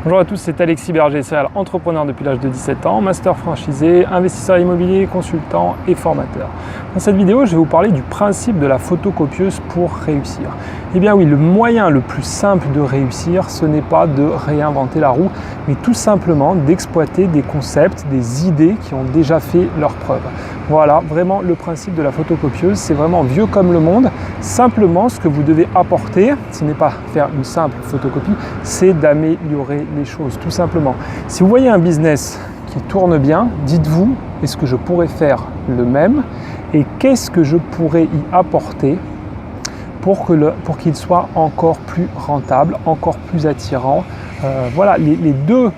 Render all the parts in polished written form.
Bonjour à tous, c'est Alexis Berger, serial entrepreneur depuis l'âge de 17 ans, master franchisé, investisseur immobilier, consultant et formateur. Dans cette vidéo, je vais vous parler du principe de la photocopieuse pour réussir. Eh bien oui, le moyen le plus simple de réussir, ce n'est pas de réinventer la roue, mais tout simplement d'exploiter des concepts, des idées qui ont déjà fait leurs preuves. Voilà, vraiment le principe de la photocopieuse, c'est vraiment vieux comme le monde. Simplement, ce que vous devez apporter, ce n'est pas faire une simple photocopie, c'est d'améliorer les choses, tout simplement. Si vous voyez un business qui tourne bien, dites-vous, est-ce que je pourrais faire le même et qu'est-ce que je pourrais y apporter pour qu'il soit encore plus rentable, encore plus attirant. Voilà, les deux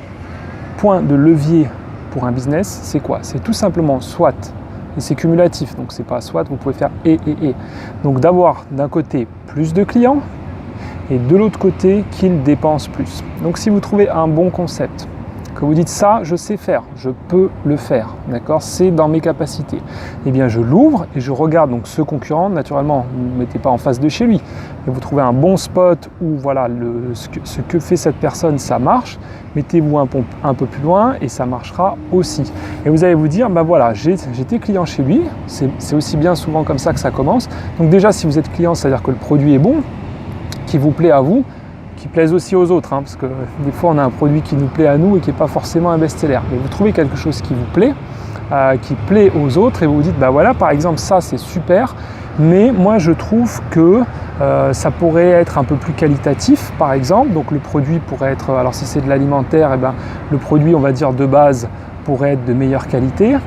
points de levier pour un business, c'est quoi? C'est tout simplement soit, et c'est cumulatif, donc c'est pas soit, vous pouvez faire et. Donc d'avoir d'un côté plus de clients et de l'autre côté qu'ils dépensent plus. Donc si vous trouvez un bon concept, que vous dites ça, je sais faire, je peux le faire, d'accord, c'est dans mes capacités. Eh bien je l'ouvre et je regarde donc ce concurrent, naturellement vous ne le mettez pas en face de chez lui, mais vous trouvez un bon spot où voilà, ce que fait cette personne, ça marche, mettez-vous un peu plus loin et ça marchera aussi. Et vous allez vous dire, bah voilà, j'étais client chez lui, c'est aussi bien souvent comme ça que ça commence. Donc déjà si vous êtes client, c'est-à-dire que le produit est bon, qui vous plaît à vous, qui plaise aussi aux autres, parce que des fois on a un produit qui nous plaît à nous et qui n'est pas forcément un best-seller. Mais vous trouvez quelque chose qui vous plaît, qui plaît aux autres et vous vous dites, bah voilà, par exemple ça c'est super, mais moi je trouve que ça pourrait être un peu plus qualitatif par exemple, donc le produit pourrait être, alors si c'est de l'alimentaire, eh ben, le produit on va dire de base pourrait être de meilleure qualité.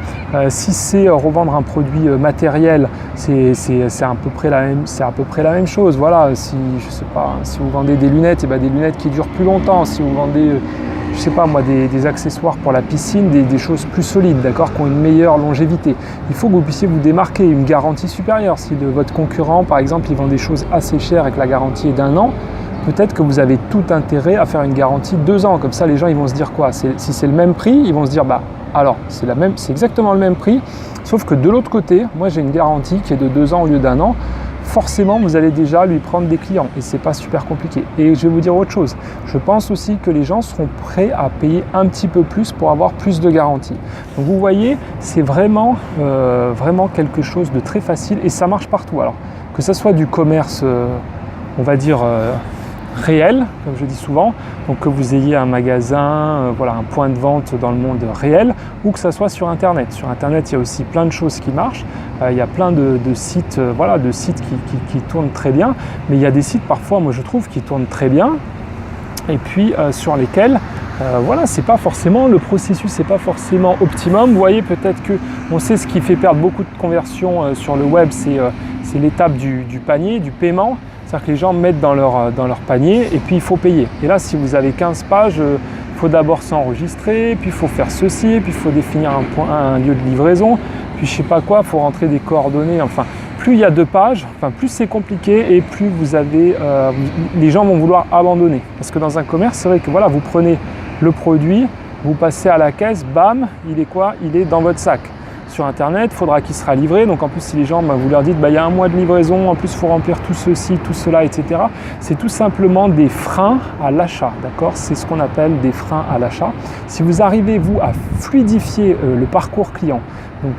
Si c'est revendre un produit matériel, c'est à peu près la même chose. Voilà, si je sais pas, si vous vendez des lunettes, et ben des lunettes qui durent plus longtemps. Si vous vendez, je sais pas moi, des accessoires pour la piscine, des choses plus solides, d'accord, qui ont une meilleure longévité. Il faut que vous puissiez vous démarquer, une garantie supérieure. Si votre concurrent, par exemple, il vend des choses assez chères et que la garantie est d'1 an, peut-être que vous avez tout intérêt à faire une garantie de 2 ans. Comme ça, les gens ils vont se dire quoi? Si c'est le même prix, ils vont se dire bah alors c'est exactement le même prix, sauf que de l'autre côté, moi j'ai une garantie qui est de 2 ans au lieu d'1 an. Forcément, vous allez déjà lui prendre des clients et c'est pas super compliqué. Et je vais vous dire autre chose. Je pense aussi que les gens seront prêts à payer un petit peu plus pour avoir plus de garantie. Donc vous voyez, c'est vraiment quelque chose de très facile et ça marche partout. Alors que ça soit du commerce, on va dire réel, comme je dis souvent, donc que vous ayez un magasin, voilà, un point de vente dans le monde réel, ou que ça soit sur Internet. Sur Internet, il y a aussi plein de choses qui marchent. Il y a plein de sites, voilà, de sites qui tournent très bien, mais il y a des sites parfois, moi je trouve, qui tournent très bien, et puis sur lesquels voilà, c'est pas forcément le processus, c'est pas forcément optimum. Vous voyez, peut-être que on sait ce qui fait perdre beaucoup de conversions sur le web, c'est l'étape du panier, du paiement. C'est-à-dire que les gens mettent dans leur panier et puis il faut payer. Et là, si vous avez 15 pages, il faut d'abord s'enregistrer, puis il faut faire ceci, puis il faut définir un lieu de livraison, puis je sais pas quoi, il faut rentrer des coordonnées. Enfin, plus il y a de pages, plus c'est compliqué et plus les gens vont vouloir abandonner. Parce que dans un commerce, c'est vrai que voilà, vous prenez le produit, vous passez à la caisse, bam, il est quoi? Il est dans votre sac. Sur Internet, il faudra qu'il sera livré. Donc en plus, si les gens, vous leur dites, il y a 1 mois de livraison, en plus il faut remplir tout ceci, tout cela, etc. C'est tout simplement des freins à l'achat, d'accord? C'est ce qu'on appelle des freins à l'achat. Si vous arrivez, vous, à fluidifier le parcours client, donc,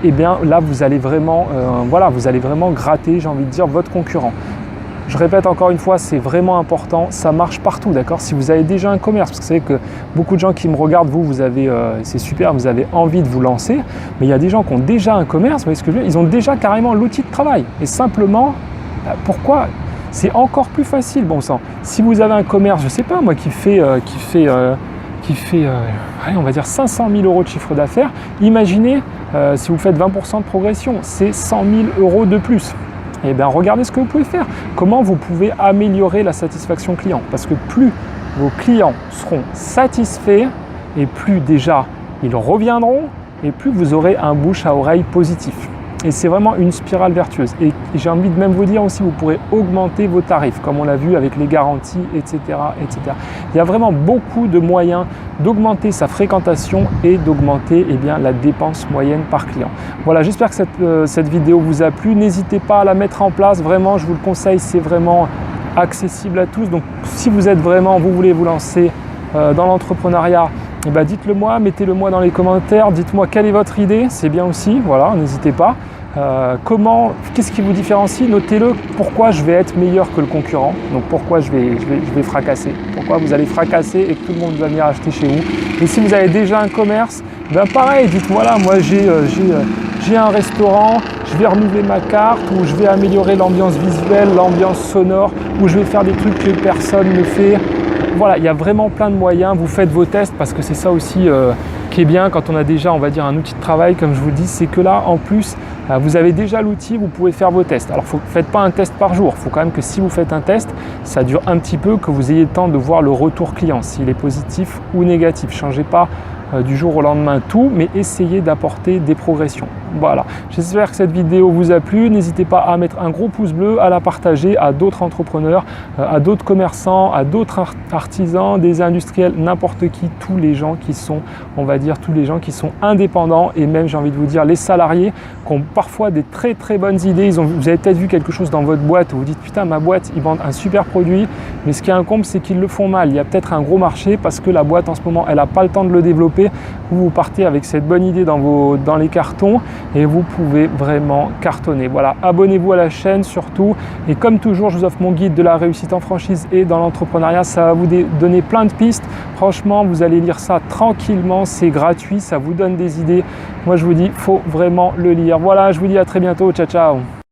eh bien là, vous allez vraiment gratter, j'ai envie de dire, votre concurrent. Je répète encore une fois, c'est vraiment important, ça marche partout, d'accord? Si vous avez déjà un commerce, parce que vous savez que beaucoup de gens qui me regardent, vous avez, c'est super, vous avez envie de vous lancer, mais il y a des gens qui ont déjà un commerce, vous voyez ce que je veux dire? Ils ont déjà carrément l'outil de travail. Et simplement, pourquoi? C'est encore plus facile, bon sang. Si vous avez un commerce, je ne sais pas moi, qui fait on va dire 500 000 euros de chiffre d'affaires, imaginez si vous faites 20% de progression, c'est 100 000 euros de plus. Et bien regardez ce que vous pouvez faire, comment vous pouvez améliorer la satisfaction client. Parce que plus vos clients seront satisfaits et plus déjà ils reviendront et plus vous aurez un bouche à oreille positif. Et c'est vraiment une spirale vertueuse. Et j'ai envie de même vous dire aussi, vous pourrez augmenter vos tarifs, comme on l'a vu avec les garanties, etc., etc. Il y a vraiment beaucoup de moyens d'augmenter sa fréquentation et d'augmenter la dépense moyenne par client. Voilà, j'espère que cette vidéo vous a plu. N'hésitez pas à la mettre en place. Vraiment, je vous le conseille, c'est vraiment accessible à tous. Donc, si vous êtes vraiment, vous voulez vous lancer dans l'entrepreneuriat, eh ben, dites-le moi, mettez-le moi dans les commentaires, dites-moi quelle est votre idée, c'est bien aussi, voilà, n'hésitez pas. Qu'est-ce qui vous différencie? Notez-le, pourquoi je vais être meilleur que le concurrent, donc pourquoi je vais fracasser, pourquoi vous allez fracasser et que tout le monde va venir acheter chez vous. Et si vous avez déjà un commerce, ben pareil, dites voilà, moi j'ai un restaurant, je vais renouveler ma carte, ou je vais améliorer l'ambiance visuelle, l'ambiance sonore, ou je vais faire des trucs que personne ne fait. Voilà, il y a vraiment plein de moyens, vous faites vos tests parce que c'est ça aussi qui est bien quand on a déjà, on va dire, un outil de travail, comme je vous le dis, c'est que là, en plus, vous avez déjà l'outil, vous pouvez faire vos tests. Alors, ne faites pas un test par jour, il faut quand même que si vous faites un test, ça dure un petit peu, que vous ayez le temps de voir le retour client, s'il est positif ou négatif. Changez pas du jour au lendemain tout, mais essayez d'apporter des progressions. Voilà, j'espère que cette vidéo vous a plu. N'hésitez pas à mettre un gros pouce bleu, à la partager à d'autres entrepreneurs, à d'autres commerçants, à d'autres artisans, des industriels, n'importe qui, tous les gens qui sont, on va dire, tous les gens qui sont indépendants, et même, j'ai envie de vous dire, les salariés qui ont parfois des très très bonnes idées. Vous avez peut-être vu quelque chose dans votre boîte où vous dites putain, ma boîte, ils vendent un super produit, mais ce qui incombe, c'est qu'ils le font mal. Il y a peut-être un gros marché parce que la boîte en ce moment, elle n'a pas le temps de le développer. Vous partez avec cette bonne idée dans les cartons et vous pouvez vraiment cartonner. Voilà, abonnez-vous à la chaîne surtout, et comme toujours, je vous offre mon guide de la réussite en franchise et dans l'entrepreneuriat. Ça va vous donner plein de pistes. Franchement, vous allez lire ça tranquillement, c'est gratuit, ça vous donne des idées. Moi, je vous dis, il faut vraiment le lire. Voilà, je vous dis à très bientôt, ciao ciao.